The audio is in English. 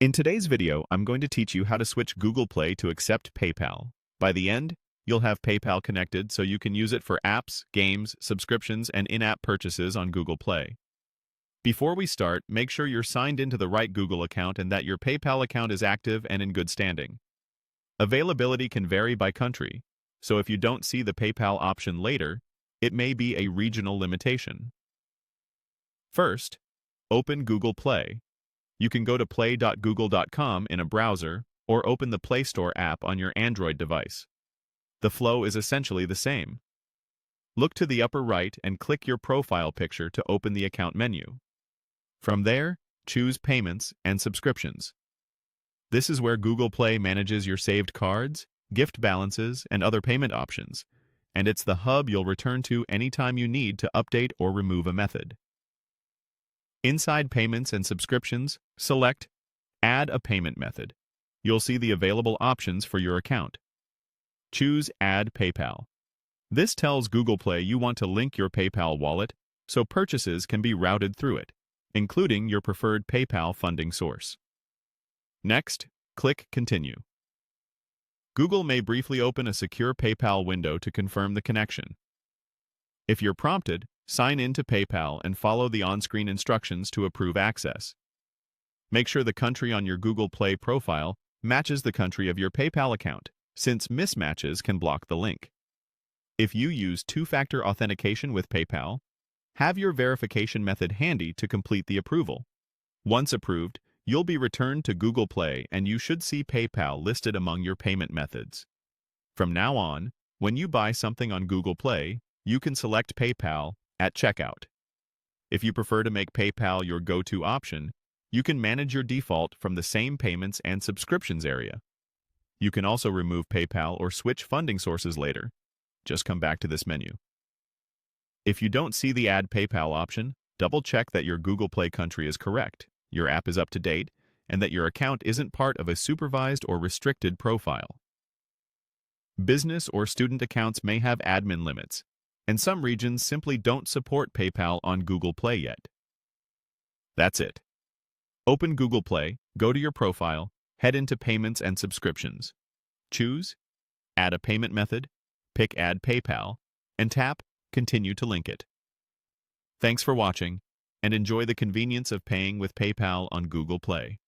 In today's video, I'm going to teach you how to switch Google Play to accept PayPal. By the end, you'll have PayPal connected so you can use it for apps, games, subscriptions, and in-app purchases on Google Play. Before we start, make sure you're signed into the right Google account and that your PayPal account is active and in good standing. Availability can vary by country, so if you don't see the PayPal option later, it may be a regional limitation. First, open Google Play. You can go to play.google.com in a browser or open the Play Store app on your Android device. The flow is essentially the same. Look to the upper right and click your profile picture to open the account menu. From there, choose Payments and Subscriptions. This is where Google Play manages your saved cards, gift balances, and other payment options, and it's the hub you'll return to anytime you need to update or remove a method. Inside Payments and Subscriptions, select Add a Payment Method. You'll see the available options for your account. Choose Add PayPal. This tells Google Play you want to link your PayPal wallet so purchases can be routed through it, including your preferred PayPal funding source. Next, click Continue. Google may briefly open a secure PayPal window to confirm the connection. If you're prompted, sign in to PayPal and follow the on-screen instructions to approve access. Make sure the country on your Google Play profile matches the country of your PayPal account, since mismatches can block the link. If you use two-factor authentication with PayPal, have your verification method handy to complete the approval. Once approved, you'll be returned to Google Play and you should see PayPal listed among your payment methods. From now on, when you buy something on Google Play, you can select PayPal at checkout. If you prefer to make PayPal your go-to option, you can manage your default from the same Payments and Subscriptions area. You can also remove PayPal or switch funding sources later. Just come back to this menu. If you don't see the Add PayPal option, double-check that your Google Play country is correct, your app is up to date, and that your account isn't part of a supervised or restricted profile. Business or student accounts may have admin limits, and some regions simply don't support PayPal on Google Play yet. That's it. Open Google Play, go to your profile, head into Payments and Subscriptions. Choose Add a Payment Method, pick Add PayPal, and tap Continue to link it. Thanks for watching, and enjoy the convenience of paying with PayPal on Google Play.